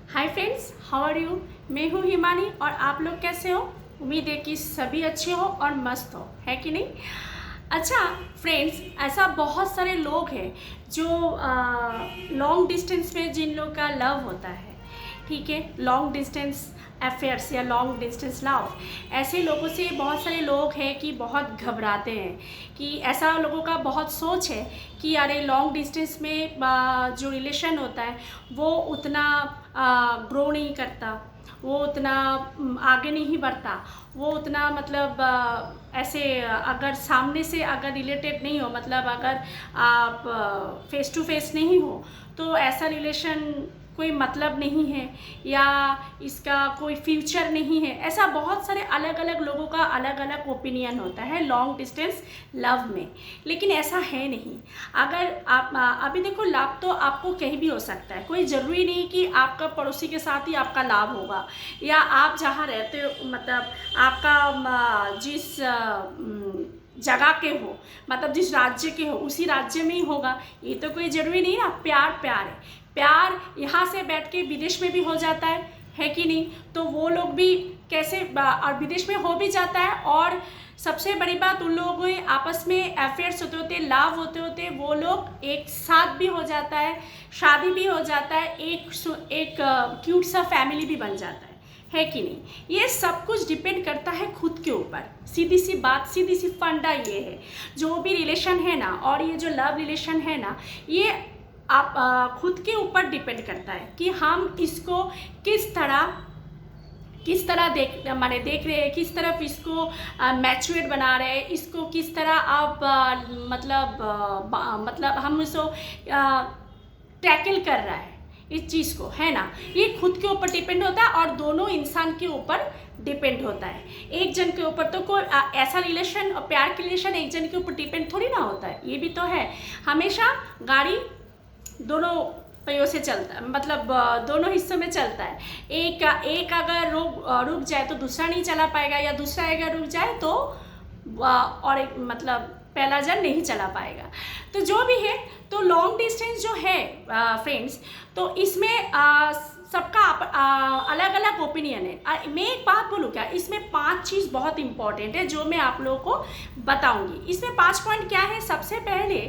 Hi friends, how are you. मैं हूँ हिमानी और आप लोग कैसे हो। उम्मीद है कि सभी अच्छे हो और मस्त हो, है कि नहीं। अच्छा फ्रेंड्स, ऐसा बहुत सारे लोग हैं जो लॉन्ग डिस्टेंस में जिन लोग का लव होता है, ठीक है, लॉन्ग डिस्टेंस अफेयर्स या लॉन्ग डिस्टेंस लव, ऐसे लोगों से बहुत सारे लोग हैं कि बहुत घबराते हैं। कि ऐसा लोगों का बहुत सोच है कि अरे लॉन्ग डिस्टेंस में जो रिलेशन होता है वो उतना ग्रो नहीं करता, वो उतना आगे नहीं बढ़ता, वो उतना मतलब ऐसे अगर सामने से अगर रिलेटेड नहीं हो, मतलब अगर आप फेस टू फेस नहीं हो तो ऐसा रिलेशन कोई मतलब नहीं है या इसका कोई फ्यूचर नहीं है। ऐसा बहुत सारे अलग अलग लोगों का अलग अलग ओपिनियन होता है लॉन्ग डिस्टेंस लव में, लेकिन ऐसा है नहीं। अगर आप अभी देखो, लव तो आपको कहीं भी हो सकता है, कोई ज़रूरी नहीं कि आपका पड़ोसी के साथ ही आपका लव होगा या आप जहाँ रहते हो, मतलब आपका जिस जगह के हो, मतलब जिस राज्य के हो उसी राज्य में ही होगा, ये तो कोई ज़रूरी नहीं ना। प्यार प्यार है, प्यार यहाँ से बैठ के विदेश में भी हो जाता है कि नहीं। तो वो लोग भी कैसे और विदेश में हो भी जाता है, और सबसे बड़ी बात उन लोगों के आपस में अफेयर्स होते होते, लव होते होते वो लोग एक साथ भी हो जाता है, शादी भी हो जाता है, एक क्यूट सा फैमिली भी बन जाता है कि नहीं। ये सब कुछ डिपेंड करता है खुद के ऊपर। सीधी सी बात, सीधी सी फंडा ये है, जो भी रिलेशन है ना, और ये जो लव रिलेशन है ना, ये आप खुद के ऊपर डिपेंड करता है कि हम इसको किस तरह देख रहे हैं, किस तरफ इसको मैच्योर बना रहे हैं, इसको किस तरह आप मतलब हम इसको टैकल कर रहा है इस चीज़ को, है ना। ये खुद के ऊपर डिपेंड होता है और दोनों इंसान के ऊपर डिपेंड होता है। एक जन के ऊपर तो कोई ऐसा रिलेशन, प्यार के रिलेशन एक जन के ऊपर डिपेंड थोड़ी ना होता है। ये भी तो है, हमेशा गाड़ी दोनों पहियों से चलता है, मतलब दोनों हिस्सों में चलता है। एक अगर रुक जाए तो दूसरा नहीं चला पाएगा, या दूसरा अगर रुक जाए तो और एक मतलब पहला जन नहीं चला पाएगा। तो जो भी है, तो लॉन्ग डिस्टेंस जो है फ्रेंड्स, तो इसमें सबका अलग अलग ओपिनियन है। मैं एक बात बोलूँ क्या, इसमें 5 चीज़ बहुत इंपॉर्टेंट है जो मैं आप लोगों को बताऊंगी। इसमें 5 पॉइंट क्या है। सबसे पहले,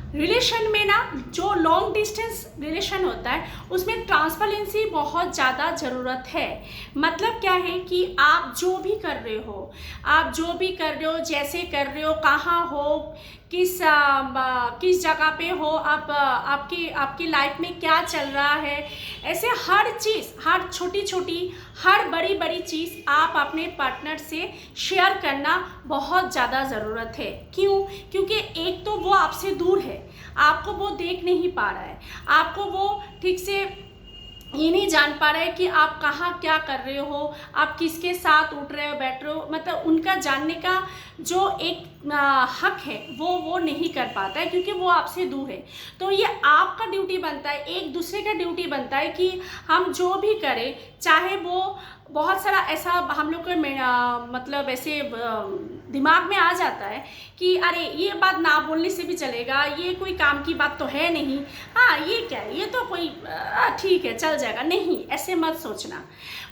रिलेशन में ना, जो लॉन्ग डिस्टेंस रिलेशन होता है उसमें ट्रांसपेरेंसी बहुत ज़्यादा ज़रूरत है। मतलब क्या है कि आप जो भी कर रहे हो, जैसे कर रहे हो, कहाँ हो, किस जगह पे हो आप, आपकी लाइफ में क्या चल रहा है, ऐसे हर चीज़, हर छोटी छोटी, हर बड़ी बड़ी चीज़ आप अपने पार्टनर से शेयर करना बहुत ज़्यादा ज़रूरत है। क्यों? क्योंकि एक तो वो आपसे दूर है, आपको वो देख नहीं पा रहा है, आपको वो ठीक से ये नहीं जान पा रहा है कि आप कहाँ क्या कर रहे हो, आप किसके साथ उठ रहे हो, बैठ रहे हो, मतलब उनका जानने का जो एक हक है वो नहीं कर पाता है, क्योंकि वो आपसे दूर है। तो ये आपका ड्यूटी बनता है, एक दूसरे का ड्यूटी बनता है कि हम जो भी करें, चाहे वो बहुत सारा ऐसा हम लोग को मतलब ऐसे दिमाग में आ जाता है कि अरे ये बात ना बोलने से भी चलेगा, ये कोई काम की बात तो है नहीं, हाँ ये क्या है, ये तो कोई ठीक है चल जाएगा। नहीं, ऐसे मत सोचना।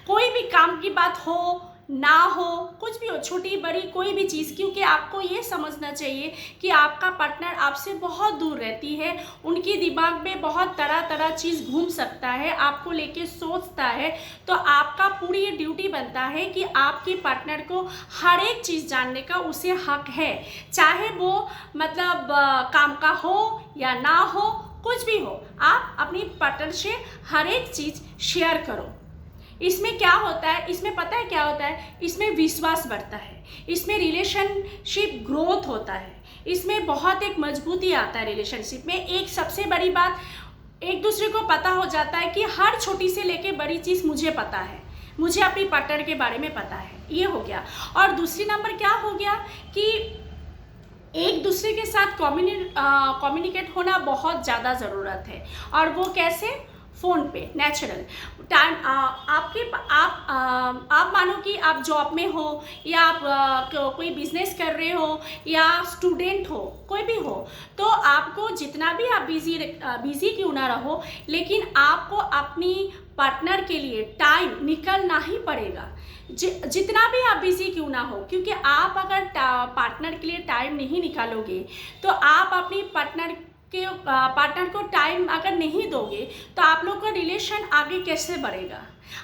कोई भी काम की बात हो ना हो, कुछ भी हो, छोटी बड़ी कोई भी चीज़, क्योंकि आपको ये समझना चाहिए कि आपका पार्टनर आपसे बहुत दूर रहती है, उनके दिमाग में बहुत तरह तरह चीज़ घूम सकता है, आपको लेके सोचता है। तो आपका पूरी ड्यूटी बनता है कि आपके पार्टनर को हर एक चीज़ जानने का उसे हक है, चाहे वो मतलब काम का हो या ना हो, कुछ भी हो, आप अपनी पार्टनर से हर एक चीज़ शेयर करो। इसमें क्या होता है, इसमें पता है क्या होता है, इसमें विश्वास बढ़ता है, इसमें रिलेशनशिप ग्रोथ होता है, इसमें बहुत एक मजबूती आता है रिलेशनशिप में। एक सबसे बड़ी बात, एक दूसरे को पता हो जाता है कि हर छोटी से लेके बड़ी चीज़ मुझे पता है, मुझे अपनी पार्टनर के बारे में पता है, ये हो गया। और दूसरी नंबर क्या हो गया कि एक दूसरे के साथ कम्युनिकेट होना बहुत ज़्यादा ज़रूरत है। और वो कैसे, फ़ोन पे नेचुरल टाइम। आप मानो कि आप जॉब में हो या आप कोई बिजनेस कर रहे हो या स्टूडेंट हो, कोई भी हो, तो आपको जितना भी आप बिजी क्यों ना रहो, लेकिन आपको अपनी पार्टनर के लिए टाइम निकालना ही पड़ेगा, जितना भी आप बिजी क्यों ना हो। क्योंकि आप अगर पार्टनर के लिए टाइम नहीं निकालोगे तो आप अपनी पार्टनर को टाइम अगर नहीं दोगे तो आप लोग का रिलेशन आगे कैसे बढ़ेगा,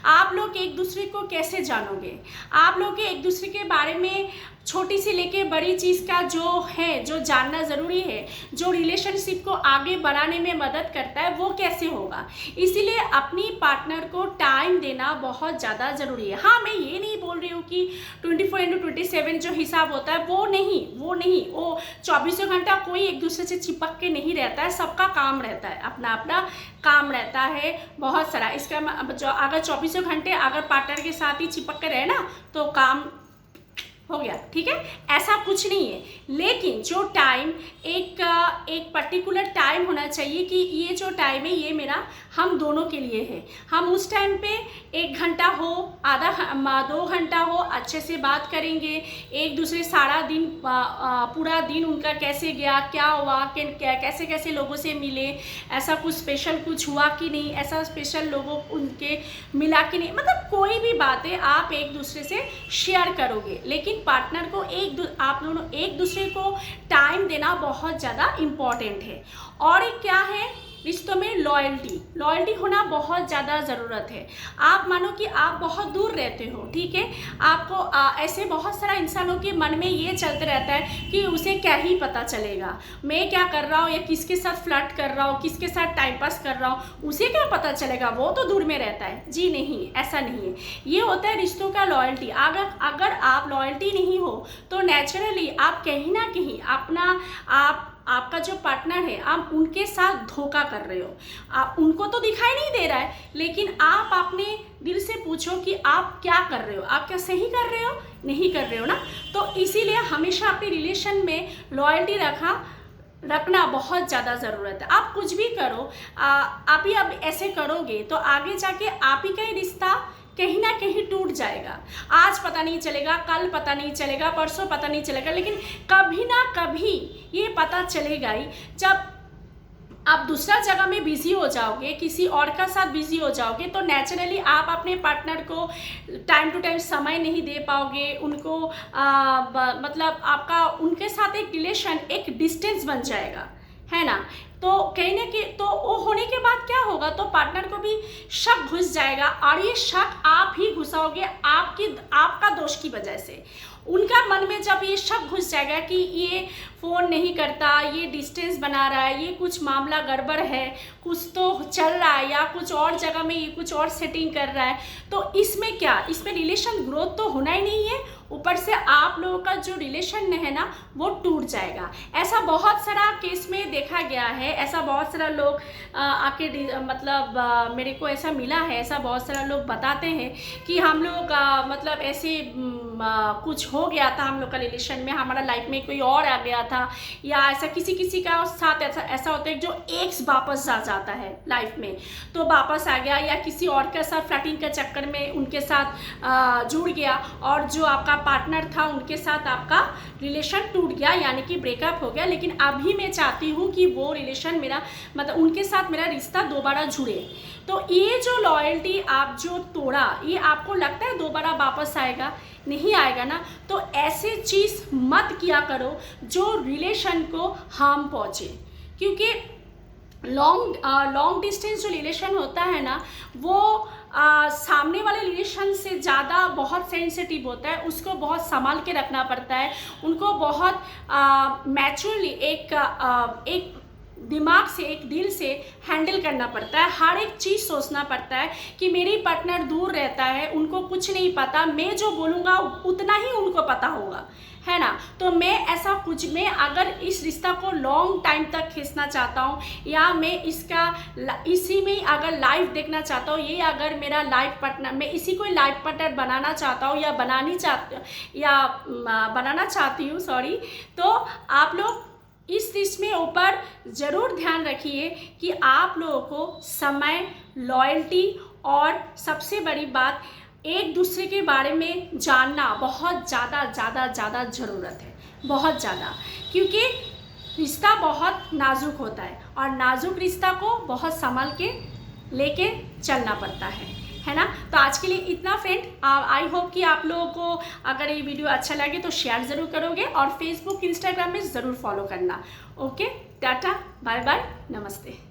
आप लोग एक दूसरे को कैसे जानोगे, आप लोग एक दूसरे के बारे में छोटी सी लेके बड़ी चीज़ का जो जानना ज़रूरी है, जो रिलेशनशिप को आगे बढ़ाने में मदद करता है, वो कैसे होगा। इसीलिए अपनी पार्टनर को टाइम देना बहुत ज़्यादा ज़रूरी है। हाँ, मैं ये नहीं बोल रही हूँ कि 24/7 जो हिसाब होता है वो नहीं, वो 24 घंटा कोई एक दूसरे से चिपक के नहीं रहता है, सबका काम रहता है, अपना अपना काम रहता है बहुत सारा। इसका अगर 24 घंटे अगर पार्टनर के साथ ही चिपक के रहे ना तो काम हो गया, ठीक है, ऐसा कुछ नहीं है। लेकिन जो टाइम एक पर्टिकुलर टाइम होना चाहिए कि ये जो टाइम है ये मेरा हम दोनों के लिए है। हम उस टाइम पे 1 घंटा हो, आधा 2 घंटा हो, अच्छे से बात करेंगे एक दूसरे, सारा दिन पूरा दिन उनका कैसे गया, क्या हुआ, कैसे कैसे लोगों से मिले, ऐसा कुछ स्पेशल कुछ हुआ कि नहीं, ऐसा स्पेशल लोगों उनके मिला कि नहीं, मतलब कोई भी बातें आप एक दूसरे से शेयर करोगे। लेकिन पार्टनर को आप दोनों एक दूसरे को टाइम देना बहुत ज़्यादा इम्पॉर्टेंट है। और एक क्या है, रिश्तों में लॉयल्टी होना बहुत ज़्यादा ज़रूरत है। आप मानो कि आप बहुत दूर रहते हो, ठीक है, आपको ऐसे बहुत सारा इंसानों के मन में ये चलते रहता है कि उसे क्या ही पता चलेगा मैं क्या कर रहा हूँ या किसके साथ फ्लर्ट कर रहा हूँ, किसके साथ टाइम पास कर रहा हूँ, उसे क्या पता चलेगा, वो तो दूर में रहता है। जी नहीं, ऐसा नहीं है। ये होता है रिश्तों का लॉयल्टी। अगर आप लॉयल्टी नहीं हो तो नेचुरली आप कहीं ना कहीं आपका जो पार्टनर है आप उनके साथ धोखा कर रहे हो। आप उनको तो दिखाई नहीं दे रहा है, लेकिन आप अपने दिल से पूछो कि आप क्या कर रहे हो, आप क्या सही कर रहे हो, नहीं कर रहे हो ना। तो इसीलिए हमेशा अपने रिलेशन में लॉयल्टी रखना बहुत ज़्यादा ज़रूरत है। आप कुछ भी करो, आप ही अब ऐसे करोगे तो आगे जाके आप ही का ही रिश्ता कहीं ना कहीं टूट जाएगा। आज पता नहीं चलेगा, कल पता नहीं चलेगा, परसों पता नहीं चलेगा, लेकिन कभी ना कभी ये पता चलेगा ही। जब आप दूसरा जगह में बिजी हो जाओगे, किसी और का साथ बिजी हो जाओगे, तो नेचुरली आप अपने पार्टनर को टाइम टू टाइम समय नहीं दे पाओगे। उनको मतलब आपका उनके साथ एक रिलेशन, एक डिस्टेंस बन जाएगा, है ना। तो कहने के तो वो होने के बाद क्या होगा, तो पार्टनर को भी शक घुस जाएगा, और ये शक आप ही घुसाओगे आपका दोष की वजह से। उनका मन में जब ये शक घुस जाएगा कि ये फ़ोन नहीं करता, ये डिस्टेंस बना रहा है, ये कुछ मामला गड़बड़ है, कुछ तो चल रहा है, या कुछ और जगह में ये कुछ और सेटिंग कर रहा है, तो इसमें क्या, इसमें रिलेशन ग्रोथ तो होना ही नहीं है। ऊपर से आप लोगों का जो रिलेशन है ना वो टूट जाएगा। ऐसा बहुत सारा केस में देखा गया है, ऐसा बहुत सारा लोग मतलब मेरे को ऐसा मिला है, ऐसा बहुत सारा लोग बताते हैं कि हम लोग मतलब ऐसे कुछ हो गया था हम लोग का रिलेशन में, हमारा लाइफ में कोई और आ गया था, या ऐसा किसी का साथ ऐसा होता है जो एक्स वापस आ जाता है लाइफ में, तो वापस आ गया, या किसी और के साथ फ्लर्टिंग के चक्कर में उनके साथ जुड़ गया, और जो आपका पार्टनर था उनके साथ आपका रिलेशन टूट गया, यानी कि ब्रेकअप हो गया। लेकिन अभी मैं चाहती हूँ कि वो रिलेशन मेरा, मतलब उनके साथ मेरा रिश्ता दोबारा जुड़े। तो ये जो लॉयल्टी आप जो तोड़ा, ये आपको लगता है दोबारा वापस आएगा? नहीं आएगा ना। तो ऐसे चीज़ मत किया करो जो रिलेशन को हार्म पहुँचे, क्योंकि लॉन्ग डिस्टेंस जो रिलेशन होता है ना वो सामने वाले रिलेशन से ज़्यादा बहुत सेंसिटिव होता है, उसको बहुत संभाल के रखना पड़ता है, उनको बहुत मैच्योरली एक दिमाग से, एक दिल से हैंडल करना पड़ता है। हर एक चीज़ सोचना पड़ता है कि मेरी पार्टनर दूर रहता है, उनको कुछ नहीं पता, मैं जो बोलूँगा उतना ही उनको पता होगा, है ना। तो मैं अगर इस रिश्ता को लॉन्ग टाइम तक खींचना चाहता हूँ, या मैं इसी में अगर लाइफ देखना चाहता हूँ, ये अगर मेरा लाइफ पार्टनर, मैं इसी को लाइफ पार्टनर बनाना चाहता हूँ या बनाना चाहती हूँ, सॉरी, तो आप लोग इस इसमें ऊपर ज़रूर ध्यान रखिए कि आप लोगों को समय, लॉयल्टी और सबसे बड़ी बात एक दूसरे के बारे में जानना बहुत ज़्यादा ज़रूरत है, बहुत ज़्यादा, क्योंकि रिश्ता बहुत नाजुक होता है और नाजुक रिश्ता को बहुत संभल के लेके चलना पड़ता है ना। तो आज के लिए इतना फ्रेंड। आई होप कि आप लोगों को अगर ये वीडियो अच्छा लगे तो शेयर ज़रूर करोगे और फेसबुक, इंस्टाग्राम में ज़रूर फॉलो करना। ओके, टाटा, बाय बाय, नमस्ते।